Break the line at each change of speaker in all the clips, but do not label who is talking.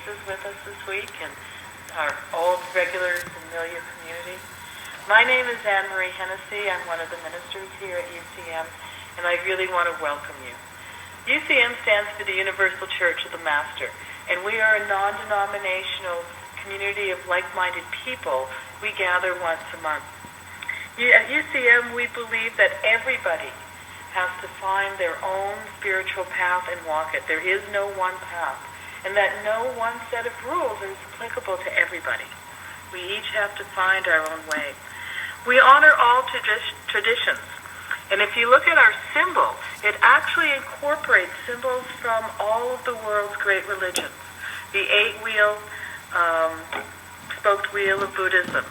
faces with us this week and our old regulars in Milia community. My name is Anne-Marie Hennessy. I'm one of the ministers here at UCM, and I really want to welcome you. UCM stands for the Universal Church of the Master, and we are a non-denominational community of like-minded people. We gather once a month. At UCM, we believe that everybody has to find their own spiritual path and walk it. There is no one path, and that no one set of rules is applicable to everybody. We each have to find our own way. We honor all traditions, and if you look at our symbol, it actually incorporates symbols from all of the world's great religions. The 8-wheel, spoked wheel of Buddhism,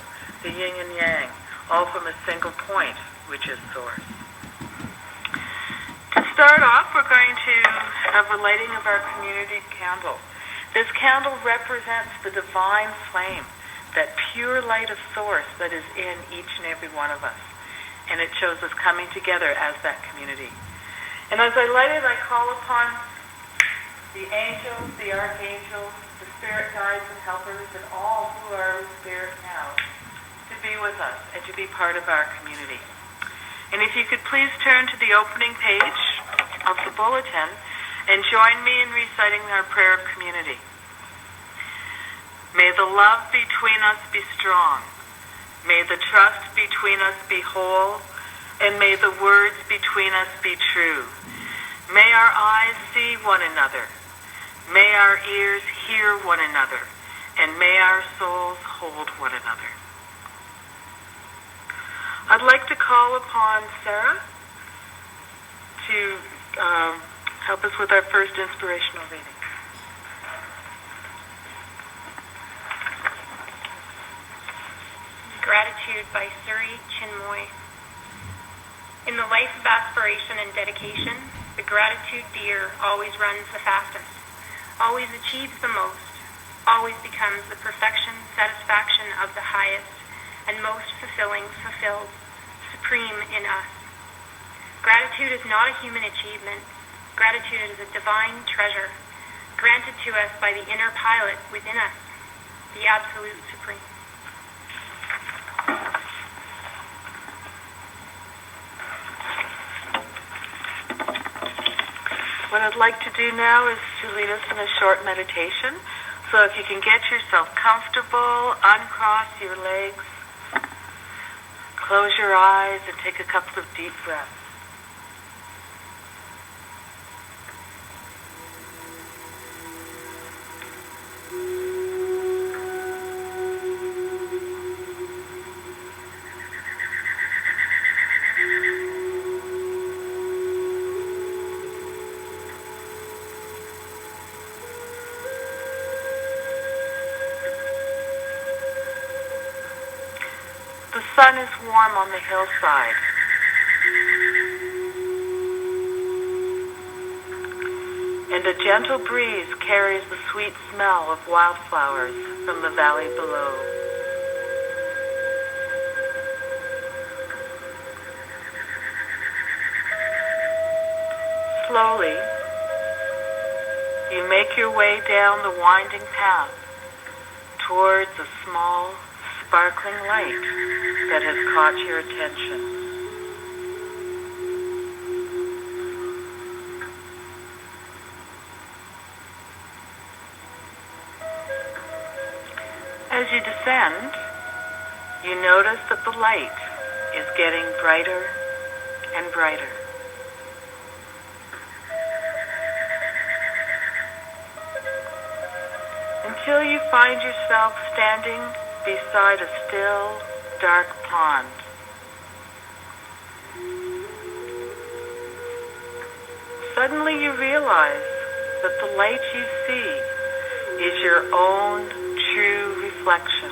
the yin and yang, all from a single point, which is source. To start off, we're going to have a lighting of our community candle. This candle represents the divine flame, that pure light of source that is in each and every one of us. And it shows us coming together as that community. And as I light it, I call upon the angels, the archangels, the spirit guides and helpers, and all who are in spirit now, to be with us and to be part of our community. And if you could please turn to the opening page of the bulletin and join me in reciting our prayer of community. May the love between us be strong. May the trust between us be whole. And may the words between us be true. May our eyes see one another. May our ears hear one another. And may our souls hold one another. I'd like to call upon Sarah to help us with our first inspirational reading.
Gratitude by Suri Chinmoy. In the life of aspiration and dedication, the gratitude deer always runs the fastest, always achieves the most, always becomes the perfection, satisfaction of the highest, and most fulfilling, fulfilled, supreme in us. Gratitude is not a human achievement. Gratitude is a divine treasure, granted to us by the inner pilot within us, the absolute supreme.
What I'd like to do now is to lead us in a short meditation. So if you can get yourself comfortable, uncross your legs, close your eyes, and take a couple of deep breaths. The sun is warm on the hillside. And a gentle breeze carries the sweet smell of wildflowers from the valley below. Slowly, you make your way down the winding path towards a small, sparkling light that has caught your attention. As you descend, you notice that the light is getting brighter and brighter. Until you find yourself standing beside a still, dark pond. Suddenly you realize that the light you see is your own true reflection.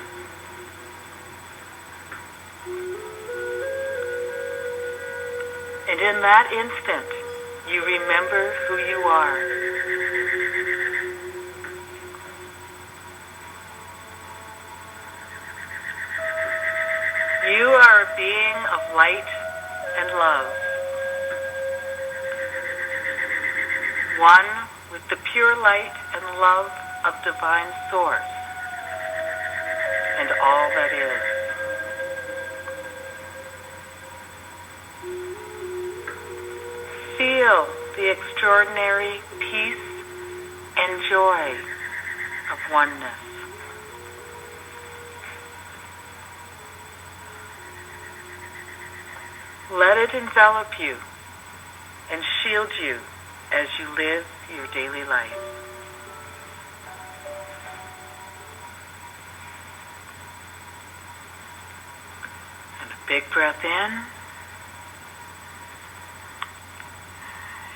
And in that instant, you remember who you are. You are a being of light and love, one with the pure light and love of Divine Source and all that is. Feel the extraordinary peace and joy of oneness. Let it envelop you and shield you as you live your daily life. And a big breath in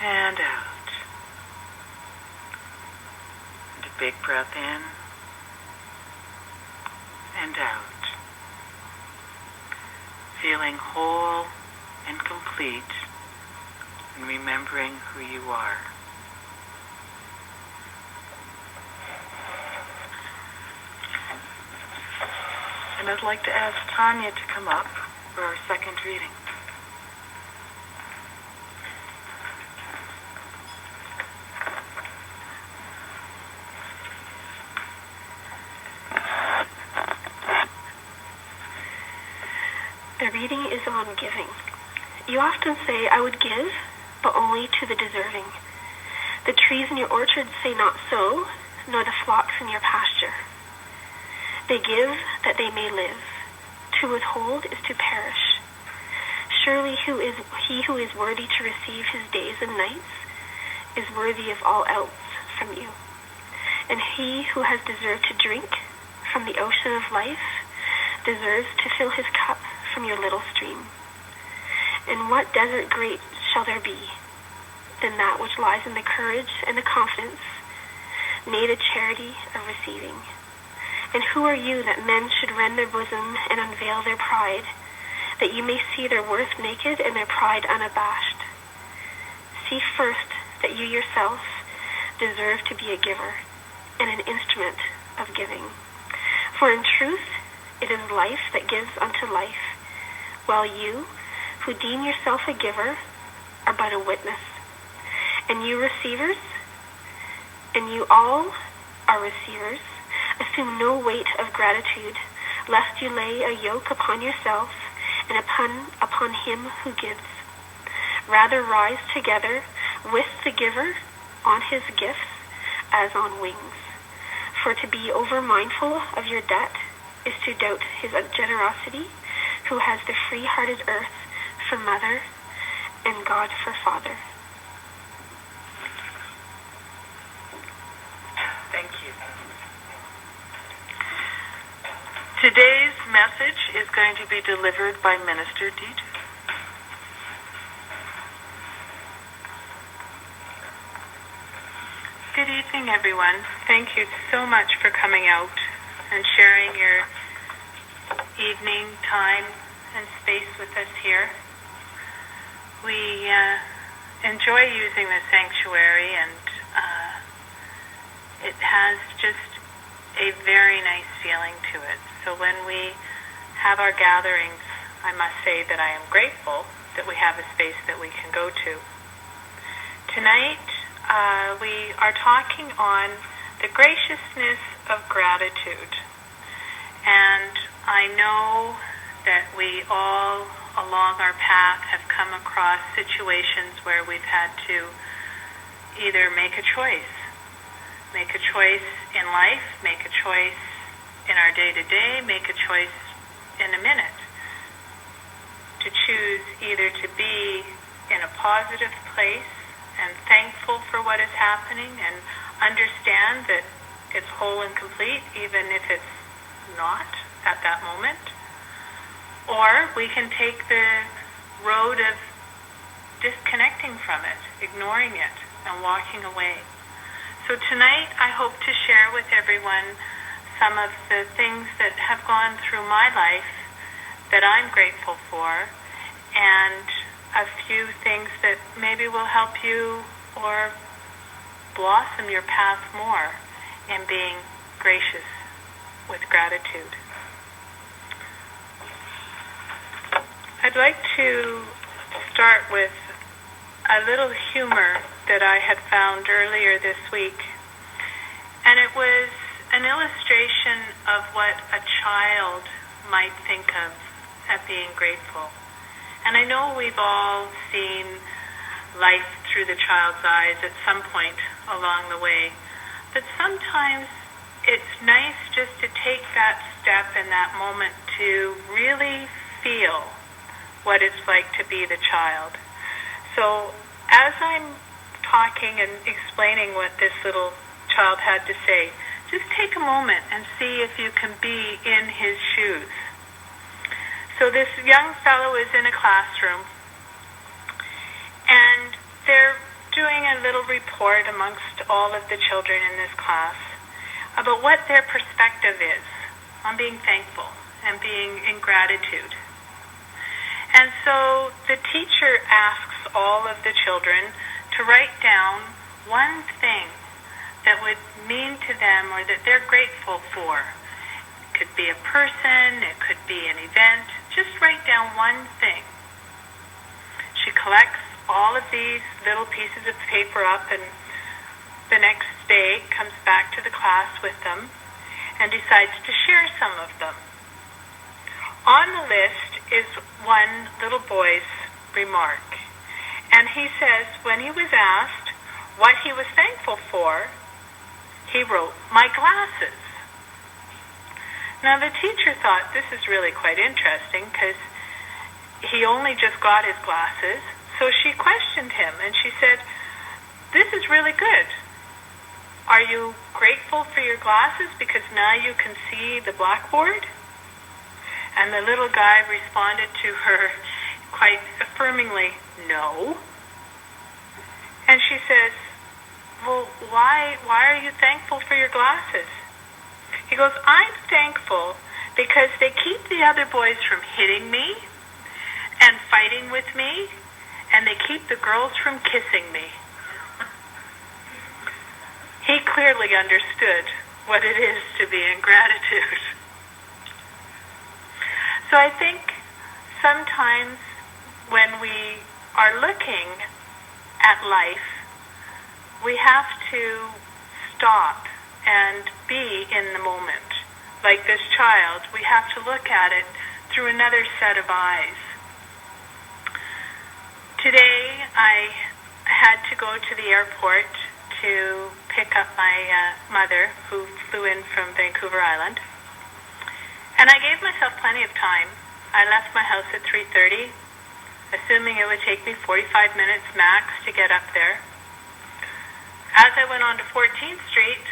and out. And a big breath in and out. Feeling whole and complete, and remembering who you are. And I'd like to ask Tanya to come up for our second reading.
The reading is on giving. You often say, I would give, but only to the deserving. The trees in your orchard say not so, nor the flocks in your pasture. They give that they may live. To withhold is to perish. Surely he who is worthy to receive his days and nights is worthy of all else from you. And he who has deserved to drink from the ocean of life deserves to fill his cup from your little stream. And what desert great shall there be than that which lies in the courage and the confidence, nay, the charity of receiving? And who are you that men should rend their bosom and unveil their pride, that you may see their worth naked and their pride unabashed? See first that you yourself deserve to be a giver and an instrument of giving. For in truth it is life that gives unto life, while you, who deem yourself a giver, are but a witness. And you receivers, and you all are receivers, assume no weight of gratitude, lest you lay a yoke upon yourself and upon him who gives. Rather rise together with the giver on his gifts as on wings. For to be over mindful of your debt is to doubt his generosity, who has the free-hearted earth for mother and God for father.
Thank you. Today's message is going to be delivered by Minister Deirdre.
Good evening, everyone. Thank you so much for coming out and sharing your evening time and space with us here. We enjoy using the sanctuary, and it has just a very nice feeling to it. So when we have our gatherings, I must say that I am grateful that we have a space that we can go to. Tonight, we are talking on the graciousness of gratitude. And I know that we all along our path have come across situations where we've had to either make a choice in life, make a choice in our day-to-day, make a choice in a minute, to choose either to be in a positive place and thankful for what is happening and understand that it's whole and complete even if it's not at that moment. Or we can take the road of disconnecting from it, ignoring it, and walking away. So tonight I hope to share with everyone some of the things that have gone through my life that I'm grateful for, and a few things that maybe will help you or blossom your path more in being gracious with gratitude. I'd like to start with a little humor that I had found earlier this week. And it was an illustration of what a child might think of at being grateful. And I know we've all seen life through the child's eyes at some point along the way. But sometimes it's nice just to take that step in that moment to really feel what it's like to be the child. So as I'm talking and explaining what this little child had to say, just take a moment and see if you can be in his shoes. So this young fellow is in a classroom, and they're doing a little report amongst all of the children in this class about what their perspective is on being thankful and being in gratitude. And so the teacher asks all of the children to write down one thing that would mean to them or that they're grateful for. It could be a person, it could be an event. Just write down one thing. She collects all of these little pieces of paper up, and the next day comes back to the class with them and decides to share some of them. On the list is one little boy's remark. And he says when he was asked what he was thankful for, he wrote, "My glasses." Now the teacher thought this is really quite interesting because he only just got his glasses. So she questioned him and she said, "This is really good. Are you grateful for your glasses because now you can see the blackboard?" And the little guy responded to her quite affirmingly, "No." And she says, "Well, why are you thankful for your glasses?" He goes, "I'm thankful because they keep the other boys from hitting me and fighting with me, and they keep the girls from kissing me." He clearly understood what it is to be in gratitude. So I think sometimes when we are looking at life, we have to stop and be in the moment. Like this child, we have to look at it through another set of eyes. Today, I had to go to the airport to pick up my mother, who flew in from Vancouver Island. And I gave myself plenty of time. I left my house at 3:30, assuming it would take me 45 minutes max to get up there. As I went on to 14th Street,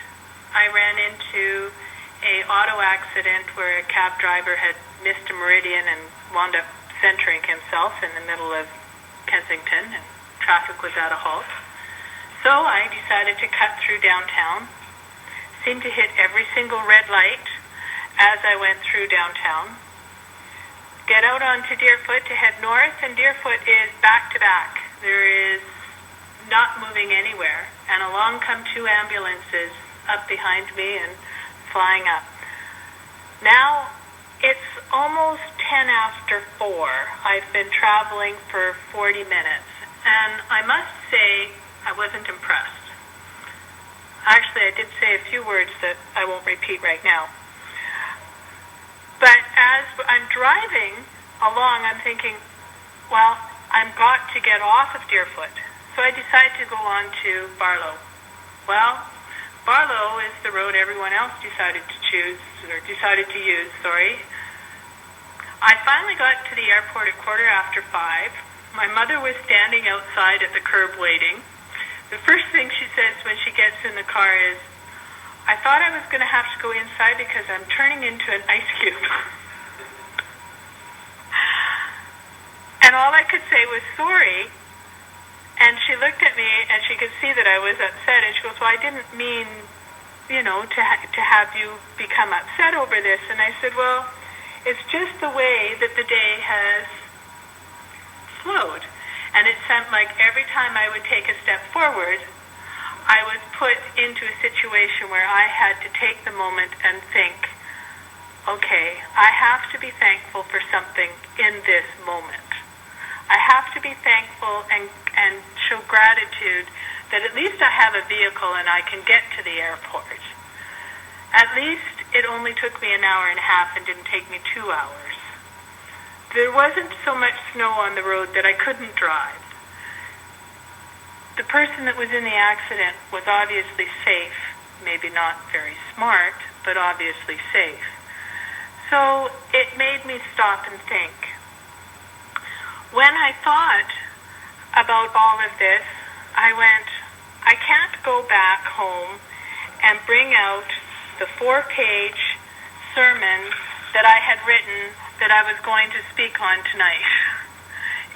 I ran into an auto accident where a cab driver had missed a meridian and wound up centering himself in the middle of Kensington, and traffic was at a halt. So I decided to cut through downtown, seemed to hit every single red light as I went through downtown, get out onto Deerfoot to head north, and Deerfoot is back to back. There is not moving anywhere, and along come two ambulances up behind me and flying up. Now it's almost 10 after 4. I've been traveling for 40 minutes, and I must say I wasn't impressed. Actually, I did say a few words that I won't repeat right now. But as I'm driving along, I'm thinking, well, I've got to get off of Deerfoot. So I decided to go on to Barlow. Well, Barlow is the road everyone else decided to use. I finally got to the airport at 5:15. My mother was standing outside at the curb waiting. The first thing she says when she gets in the car is, "I thought I was going to have to go inside because I'm turning into an ice cube." And all I could say was sorry. And she looked at me and she could see that I was upset. And she goes, "Well, I didn't mean, to have you become upset over this." And I said, "Well, it's just the way that the day has flowed." And it seemed like every time I would take a step forward, I was put into a situation where I had to take the moment and think, okay, I have to be thankful for something in this moment. I have to be thankful and and show gratitude that at least I have a vehicle and I can get to the airport. At least it only took me an hour and a half and didn't take me 2 hours. There wasn't so much snow on the road that I couldn't drive. The person that was in the accident was obviously safe, maybe not very smart, but obviously safe. So it made me stop and think. When I thought about all of this, I went, I can't go back home and bring out the 4-page sermon that I had written that I was going to speak on tonight.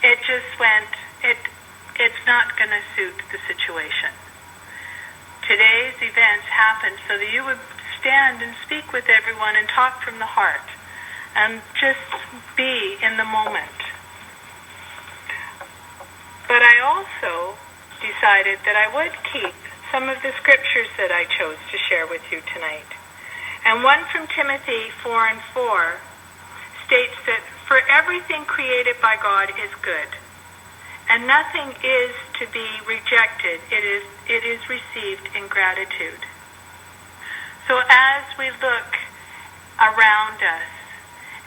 It just went, it's not going to suit the situation. Today's events happened so that you would stand and speak with everyone and talk from the heart and just be in the moment. But I also decided that I would keep some of the scriptures that I chose to share with you tonight. And one from Timothy 4:4 states that for everything created by God is good, and nothing is to be rejected. It is received in gratitude. So as we look around us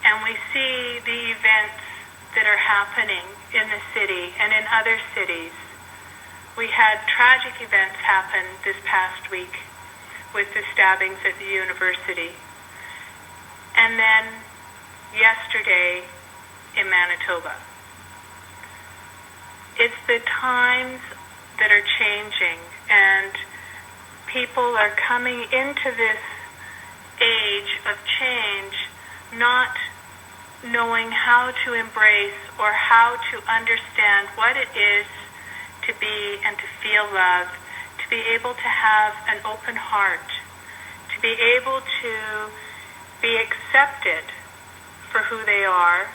and we see the events that are happening in the city and in other cities, we had tragic events happen this past week with the stabbings at the university. And then yesterday in Manitoba. It's the times that are changing, and people are coming into this age of change not knowing how to embrace or how to understand what it is to be and to feel love, to be able to have an open heart, to be able to be accepted for who they are,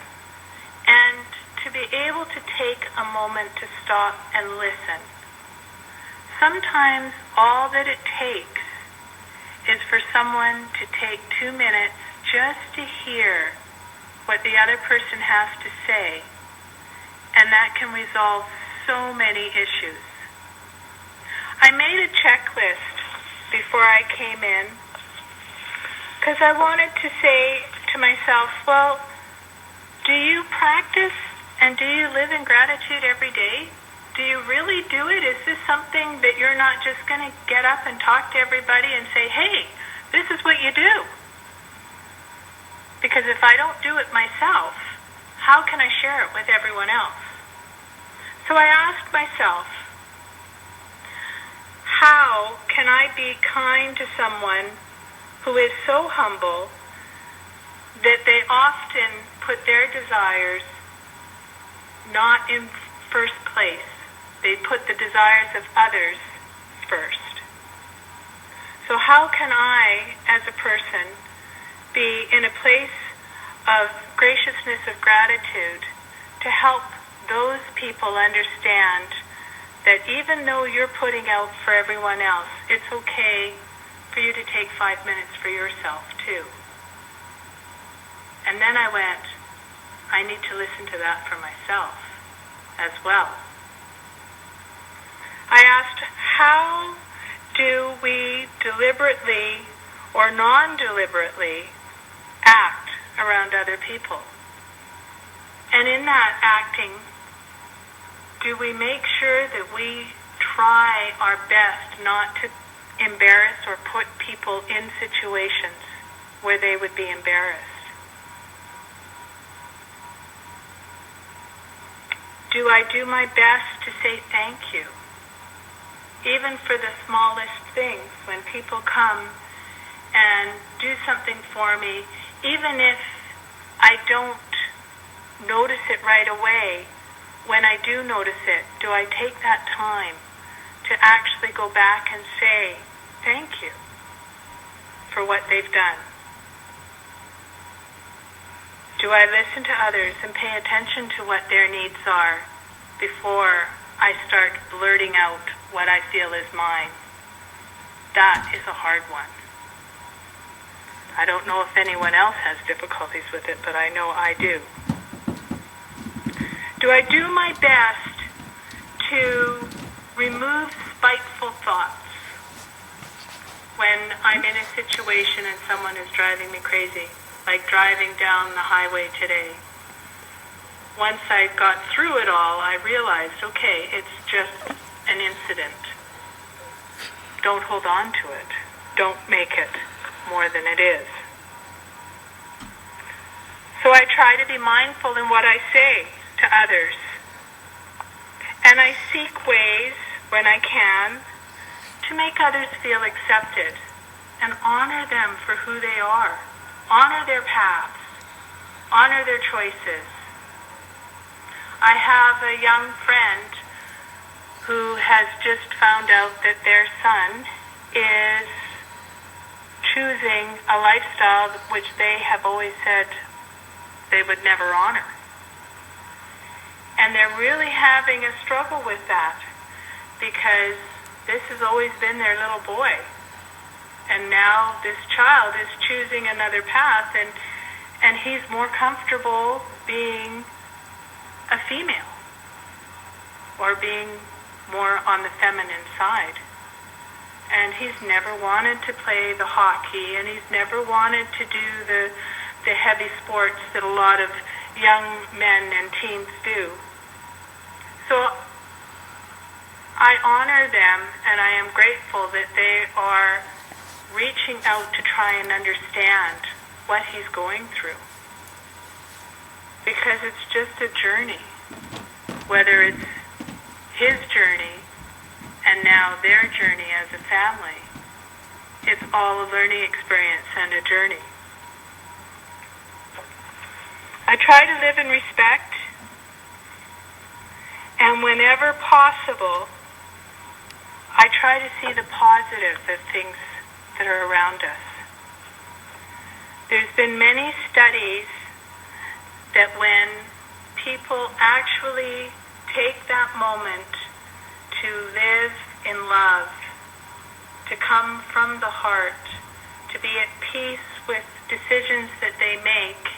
and to be able to take a moment to stop and listen. Sometimes all that it takes is for someone to take 2 minutes just to hear what the other person has to say, and that can resolve so many issues. I made a checklist before I came in because I wanted to say to myself, well, do you practice and do you live in gratitude every day? Do you really do it? Is this something that you're not just going to get up and talk to everybody and say, hey, this is what you do? Because if I don't do it myself, how can I share it with everyone else? So I asked myself, how can I be kind to someone who is so humble that they often put their desires not in first place? They put the desires of others first. So how can I, as a person, be in a place of graciousness of gratitude to help those people understand that even though you're putting out for everyone else, it's okay for you to take 5 minutes for yourself too. And then I went, I need to listen to that for myself as well. I asked, how do we deliberately or non-deliberately act around other people? And in that acting, do we make sure that we try our best not to embarrass or put people in situations where they would be embarrassed? Do I do my best to say thank you? Even for the smallest things, when people come and do something for me, even if I don't notice it right away, when I do notice it, do I take that time to actually go back and say thank you for what they've done? Do I listen to others and pay attention to what their needs are before I start blurting out what I feel is mine? That is a hard one. I don't know if anyone else has difficulties with it, but I know I do. Do I do my best to remove spiteful thoughts. When I'm in a situation and someone is driving me crazy, like driving down the highway today, once I got through it all, I realized, okay, it's just an incident. Don't hold on to it. Don't make it more than it is. So I try to be mindful in what I say to others. And I seek ways, when I can, to make others feel accepted and honor them for who they are. Honor their paths. Honor their choices. I have a young friend who has just found out that their son is choosing a lifestyle which they have always said they would never honor. And they're really having a struggle with that because this has always been their little boy. And now this child is choosing another path, and he's more comfortable being a female or being more on the feminine side. And he's never wanted to play the hockey, and he's never wanted to do the heavy sports that a lot of young men and teens do. So I honor them, and I am grateful that they are reaching out to try and understand what he's going through. Because it's just a journey. Whether it's his journey and now their journey as a family, it's all a learning experience and a journey. I try to live in respect, and whenever possible, I try to see the positive of things that are around us. There's been many studies that when people actually take that moment to live in love, to come from the heart, to be at peace with decisions that they make,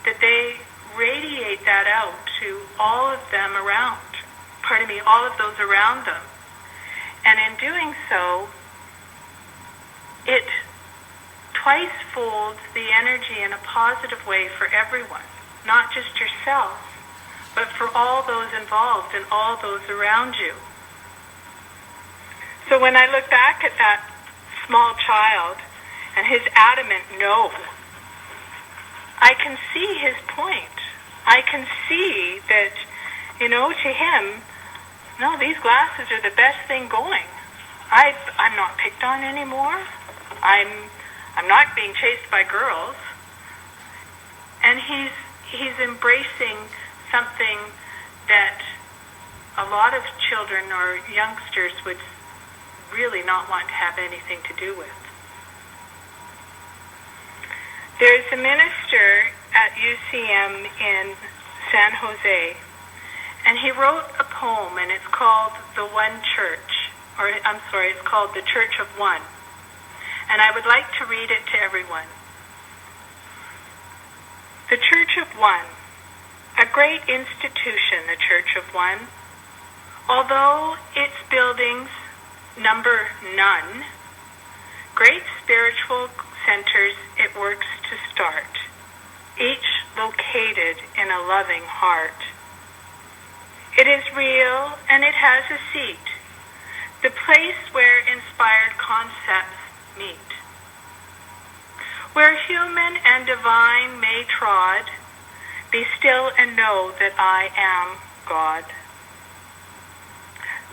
that they radiate that out to all of them around, all of those around them. And in doing so, it twice folds the energy in a positive way for everyone, not just yourself, but for all those involved and all those around you. So when I look back at that small child and his adamant no, I can see his point. I can see that, to him, no, these glasses are the best thing going. I'm not picked on anymore. I'm not being chased by girls. And he's embracing something that a lot of children or youngsters would really not want to have anything to do with. There's a minister at UCM in San Jose, and he wrote a poem, and it's called it's called The Church of One. And I would like to read it to everyone. The Church of One, a great institution, the Church of One. Although its buildings number none, great spiritual centers it works to start, each located in a loving heart. It is real, and it has a seat, the place where inspired concepts meet, where human and divine may trod, be still and know that I am God.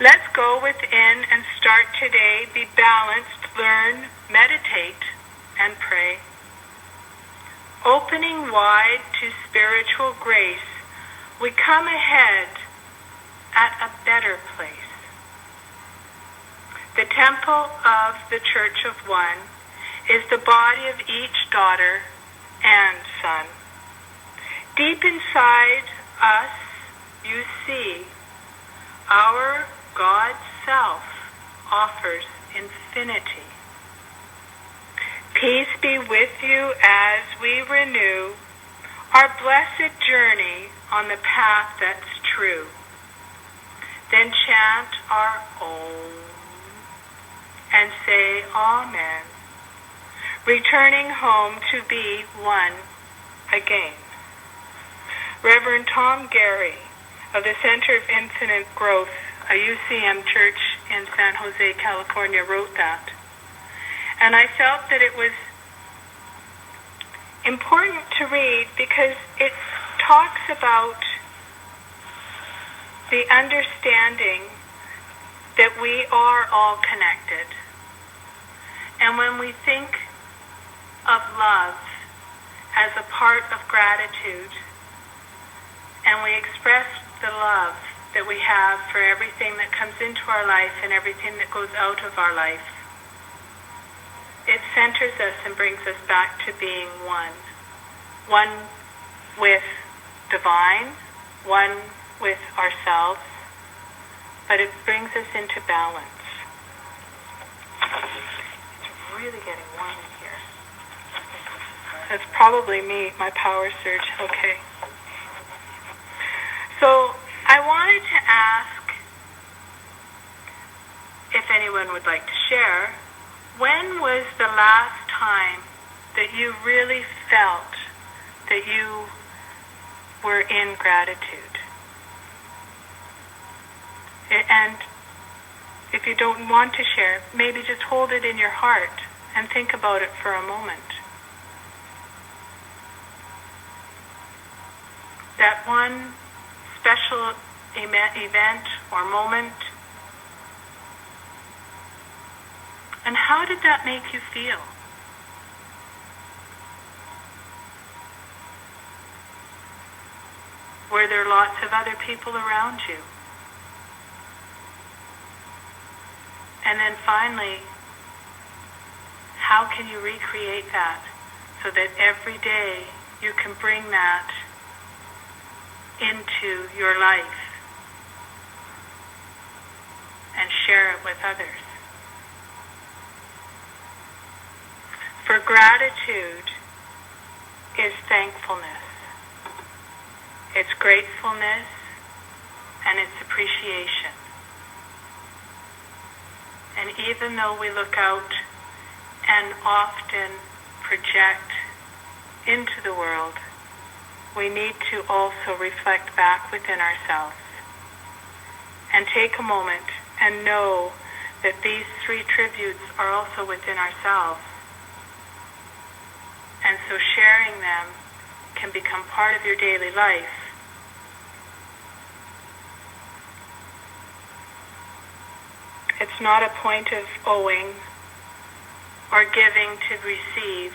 Let's go within and start today, be balanced, learn, meditate, and pray. Opening wide to spiritual grace, we come ahead at a better place. The temple of the Church of One is the body of each daughter and son. Deep inside us, you see, our God Self offers infinity. Peace be with you as we renew our blessed journey on the path that's true. Then chant our Om and say Amen, returning home to be one again. Reverend Tom Gary of the Center of Infinite Growth, a UCM church in San Jose, California, wrote that. And I felt that it was important to read because it talks about the understanding that we are all connected. And when we think of love as a part of gratitude, and we express the love that we have for everything that comes into our life and everything that goes out of our life, it centers us and brings us back to being one. One with divine, one with ourselves, but it brings us into balance. It's really getting warm in here. That's probably me, my power surge. Okay. So I wanted to ask if anyone would like to share, when was the last time that you really felt that you were in gratitude? And if you don't want to share, maybe just hold it in your heart and think about it for a moment. That one special event or moment. And how did that make you feel? Were there lots of other people around you? And then finally, how can you recreate that so that every day you can bring that into your life and share it with others? For gratitude is thankfulness. It's gratefulness and it's appreciation. And even though we look out and often project into the world, we need to also reflect back within ourselves and take a moment and know that these three tributes are also within ourselves. And so sharing them can become part of your daily life. It's not a point of owing or giving to receive.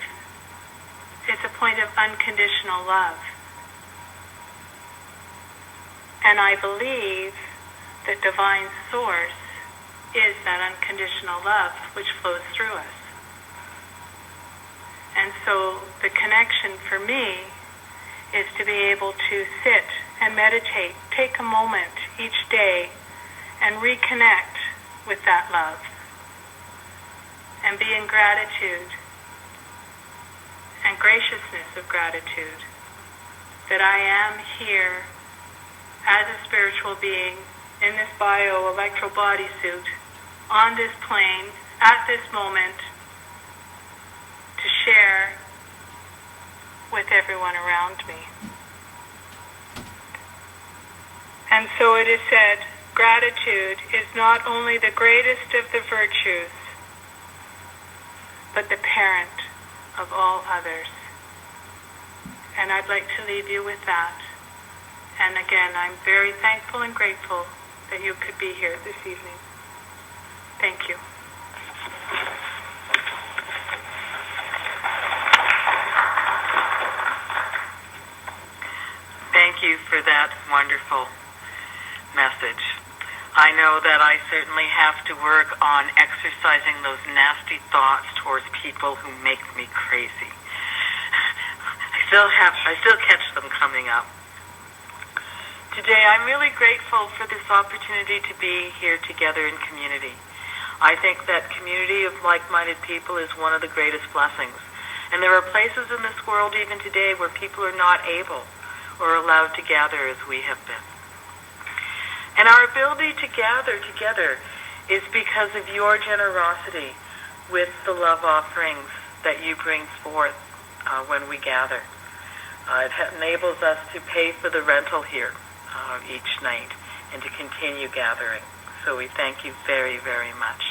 It's a point of unconditional love. And I believe that divine source is that unconditional love which flows through us. And so the connection for me is to be able to sit and meditate, take a moment each day and reconnect with that love and be in gratitude and graciousness of gratitude that I am here as a spiritual being in this bio-electro bodysuit on this plane at this moment to share with everyone around me. And so it is said, gratitude is not only the greatest of the virtues, but the parent of all others. And I'd like to leave you with that. And again, I'm very thankful and grateful that you could be here this evening. Thank you.
Thank you for that wonderful message. I know that I certainly have to work on exercising those nasty thoughts towards people who make me crazy. I still catch them coming up. Today, I'm really grateful for this opportunity to be here together in community. I think that community of like-minded people is one of the greatest blessings. And there are places in this world even today where people are not able or allowed to gather as we have been. And our ability to gather together is because of your generosity with the love offerings that you bring forth when we gather. It enables us to pay for the rental here each night and to continue gathering. So we thank you very, very much.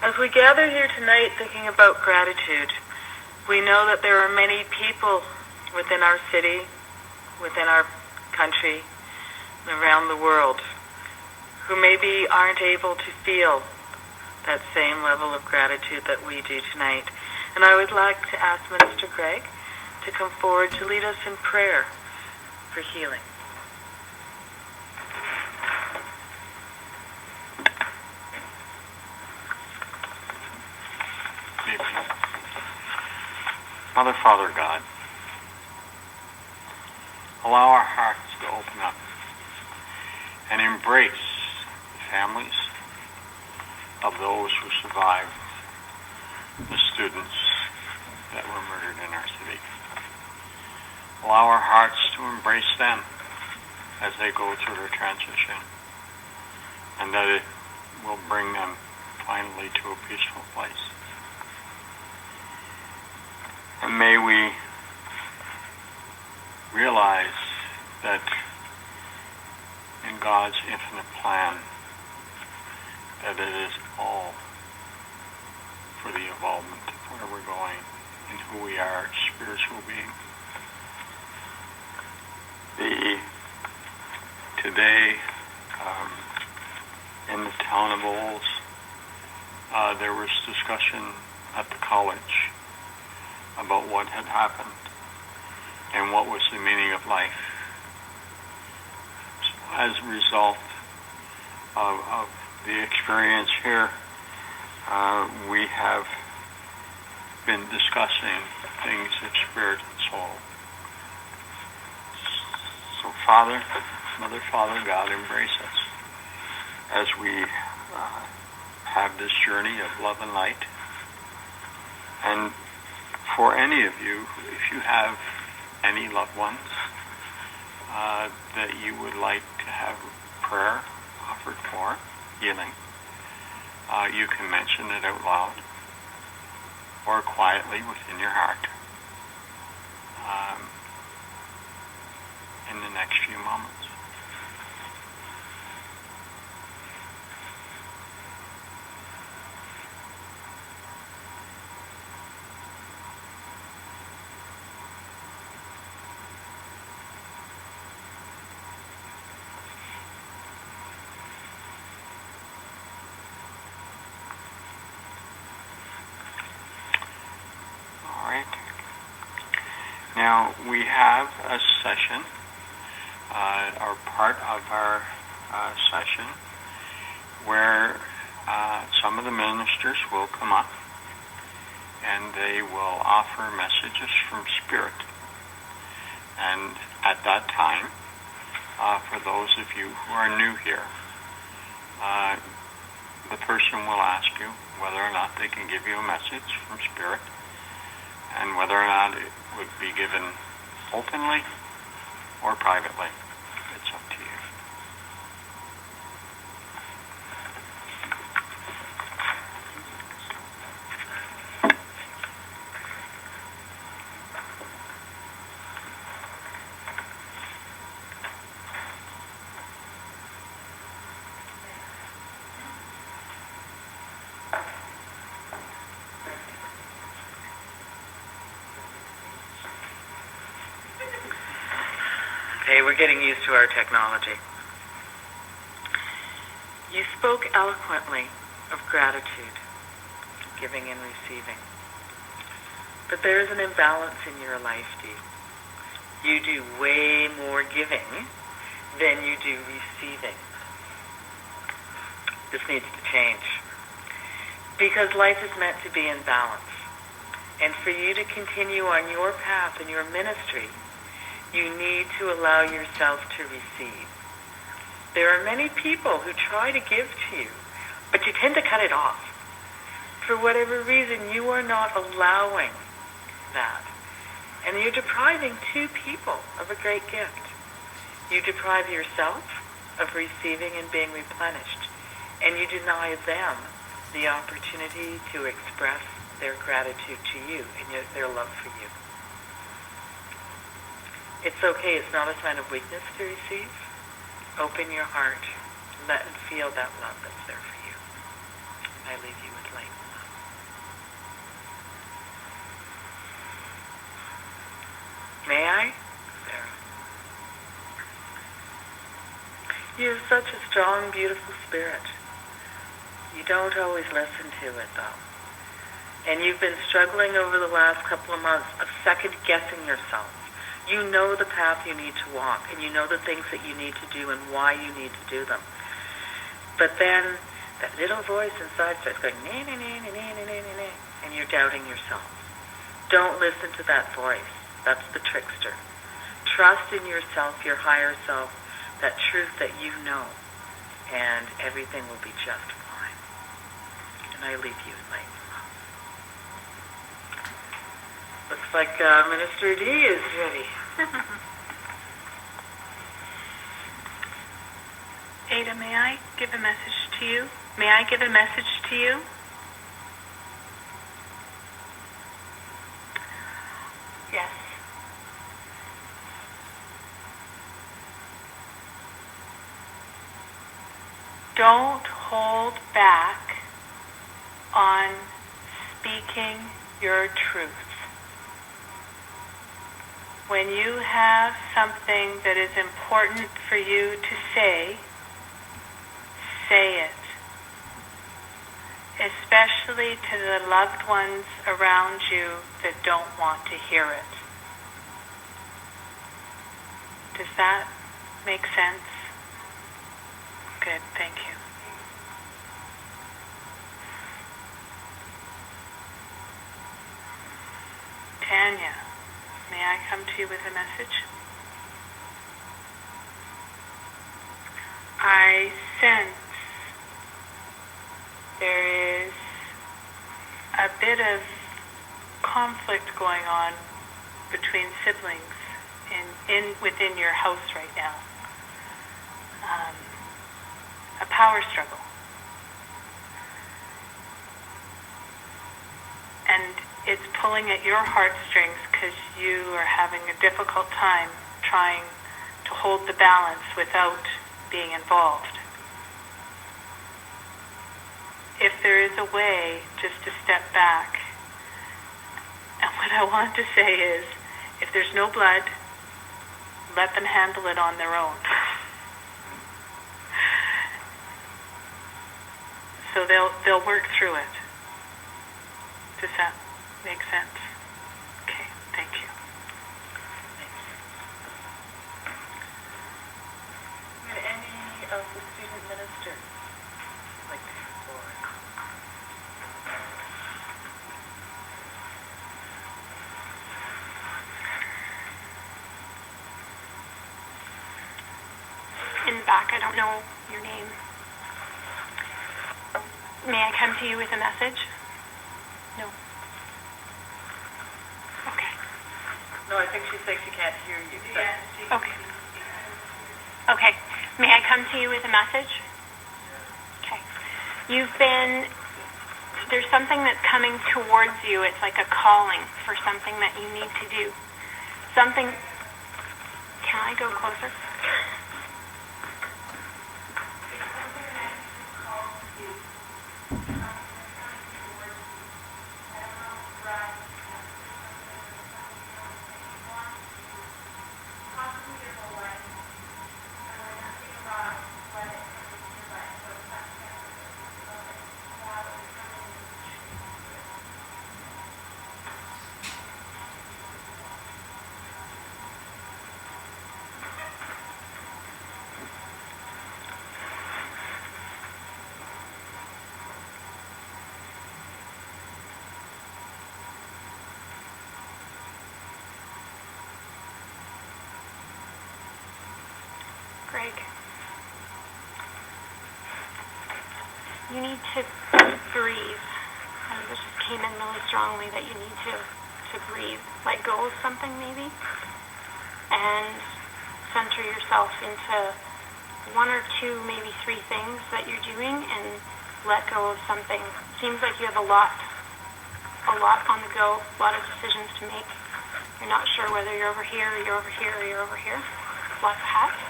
As we gather here tonight thinking about gratitude, we know that there are many people within our city, within our country, and around the world who maybe aren't able to feel that same level of gratitude that we do tonight. And I would like to ask Minister Greg to come forward to lead us in prayer for healing.
Mother, Father, God, allow our hearts to open up and embrace the families of those who survived the students that were murdered in our city. Allow our hearts to embrace them as they go through their transition, and that it will bring them finally to a peaceful place. And may we realize that in God's infinite plan, that it is all for the involvement of where we're going and who we are as spiritual beings. Today, in the town of Olds, there was discussion at the college about what had happened and what was the meaning of life. So as a result of the experience here, we have been discussing things of spirit and soul. So Father, Mother, Father, God, embrace us as we have this journey of love and light. And for any of you, if you have any loved ones that you would like to have prayer offered for healing, you can mention it out loud or quietly within your heart. in the next few moments. Now, we have a session, or part of our session, where some of the ministers will come up and they will offer messages from Spirit. And at that time, for those of you who are new here, the person will ask you whether or not they can give you a message from Spirit, and whether or not it would be given openly or privately. It's up to you.
We're getting used to our technology. You spoke eloquently of gratitude, giving and receiving. But there is an imbalance in your life, Dee. You do way more giving than you do receiving. This needs to change. Because life is meant to be in balance. And for you to continue on your path in your ministry, you need to allow yourself to receive. There are many people who try to give to you, but you tend to cut it off. For whatever reason, you are not allowing that. And you're depriving two people of a great gift. You deprive yourself of receiving and being replenished, and you deny them the opportunity to express their gratitude to you and their love for you. It's okay. It's not a sign of weakness to receive. Open your heart. Let and feel that love that's there for you. I leave you with light and love. May I? Sarah. You have such a strong, beautiful spirit. You don't always listen to it, though. And you've been struggling over the last couple of months of second-guessing yourself. You know the path you need to walk, and you know the things that you need to do and why you need to do them. But then that little voice inside starts going, nah, nah, nah, nah, nah, nah, nah, nah, and you're doubting yourself. Don't listen to that voice. That's the trickster. Trust in yourself, your higher self, that truth that you know, and everything will be just fine. And I leave you in light and love. Looks like Minister D is ready.
Ada, may I give a message to you? May I give a message to you? Yes. Don't hold back on speaking your truth. When you have something that is important for you to say it. Especially to the loved ones around you that don't want to hear it. Does that make sense? Good, thank you. Tanya, may I come to you with a message? I sense there is a bit of conflict going on between siblings within your house right now. A power struggle. And it's pulling at your heartstrings because you are having a difficult time trying to hold the balance without being involved. If there is a way just to step back, and what I want to say is, if there's no blood, let them handle it on their own. So they'll work through it. Does that make sense? Okay, thank you.
Would any of the student ministers like to come forward?
In the back, I don't know your name. May I come to you with a message? No. Okay.
No, I think she's saying she can't hear you. So.
Yeah. Okay. Okay. May I come to you with a message? Okay. There's something that's coming towards you. It's like a calling for something that you need to do. Something. Can I go closer? Greg, you need to breathe. And this just came in really strongly that you need to breathe. Let go of something maybe, and center yourself into one or two, maybe three things that you're doing, and let go of something. Seems like you have a lot on the go, a lot of decisions to make. You're not sure whether you're over here, or you're over here, or you're over here. Lots of hats.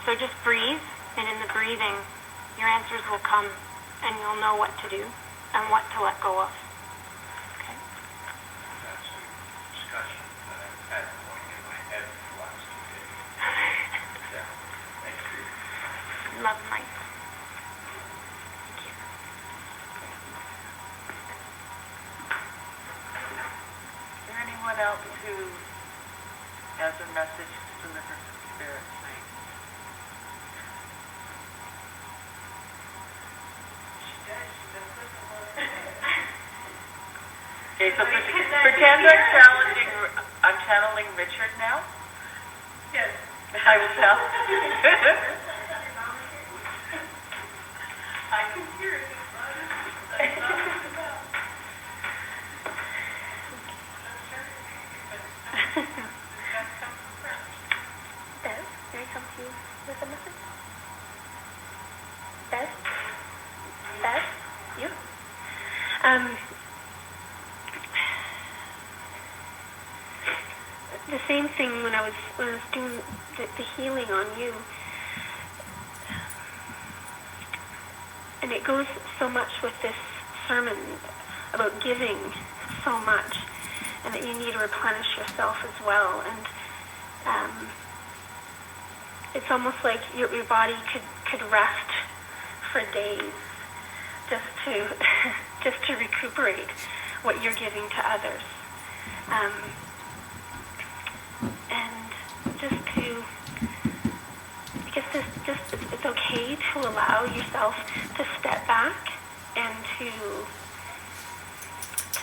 So just breathe, and in the breathing, your answers will come, and you'll know what to do and what to let go of. Okay?
That's a discussion that I've had going in my head for the last 2 days. Yeah, thank you.
Love, Mike. Thank you.
Is there anyone else who has a message to deliver from Spirit tonight? Okay, so pretend I'm channeling Richard now. Yes. I will tell. I can hear it.
Bev, may I come to you with a message? Bev? Bev? You? The same thing when I was doing the healing on you. And it goes so much with this sermon about giving so much, and that you need to replenish yourself as well. And it's almost like your body could rest for days just to recuperate what you're giving to others. And just to, I guess it's okay to allow yourself to step back and to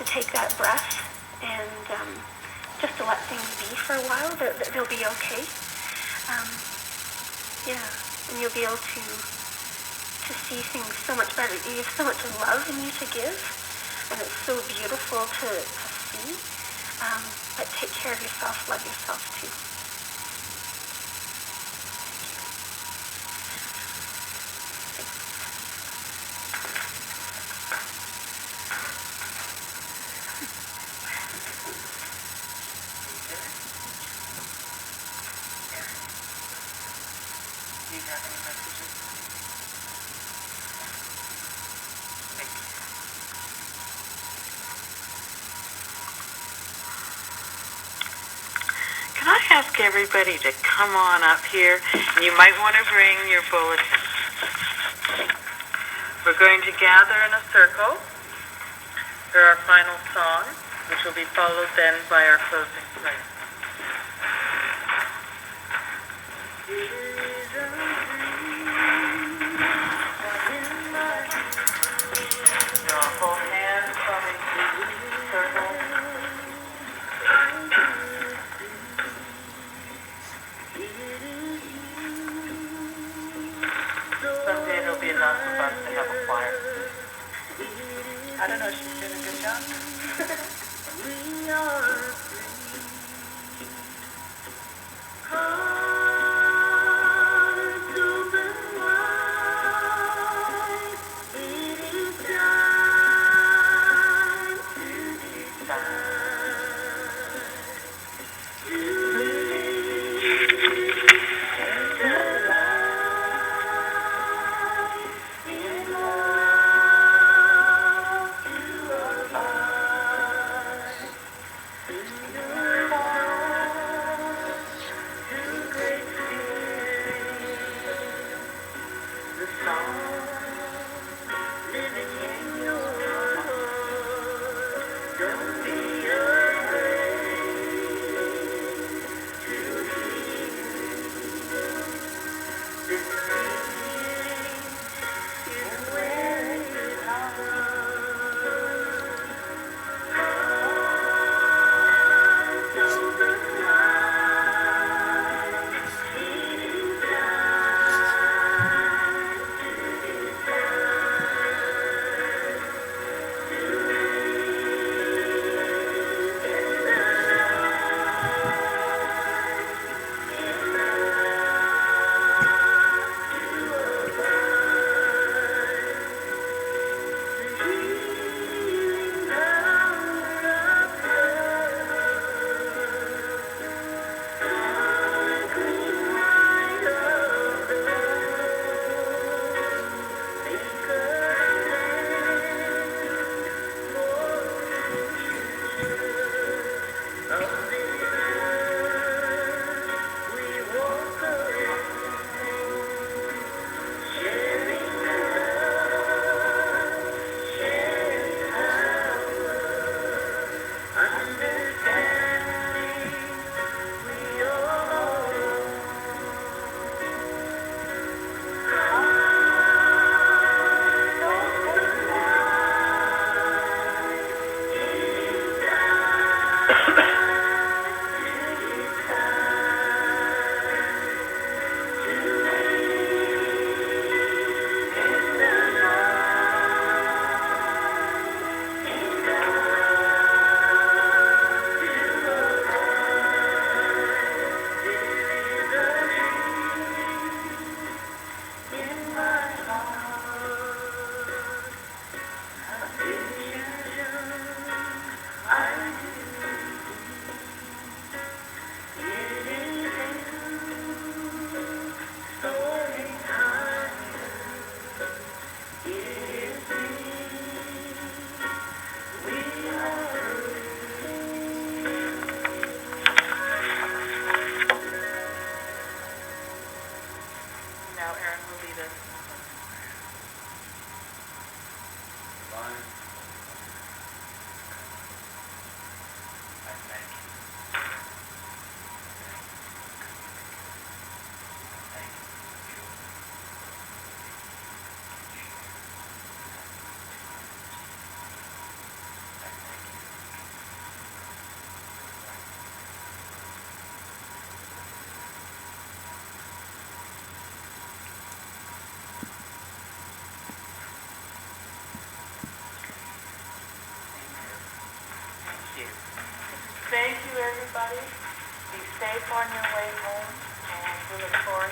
take that breath and just to let things be for a while. They'll be okay. And you'll be able to see things so much better. You have so much love in you to give, and it's so beautiful to see. But take care of yourself, love yourself too.
ask everybody to come on up here. You might want to bring your bulletin. We're going to gather in a circle for our final song, which will be followed then by our closing prayer. Your whole hand coming through the circle. Someday there'll be enough of us to have a choir. I don't know, she's doing a good job. We are free. Hearts open wide. It is time to decide. To live and alive in love to abide. To your heart, to great feeling, the song living in your heart. Don't be afraid to hear this feeling is where it hides. Hearts open wide, it is time to decide. To live and alive in love to abide. The healing power of love, conquering light of the world, make us stand for the future of this earth. We walk alone, sharing love, sharing power, understanding we all own. Hearts open wide, it is time to decide. To live and alive in Now Aaron will lead us.
Divine, I thank you. Thank you for the joy. I thank you.
Thank you. Thank you, everybody. Be safe on your way home, and we look forward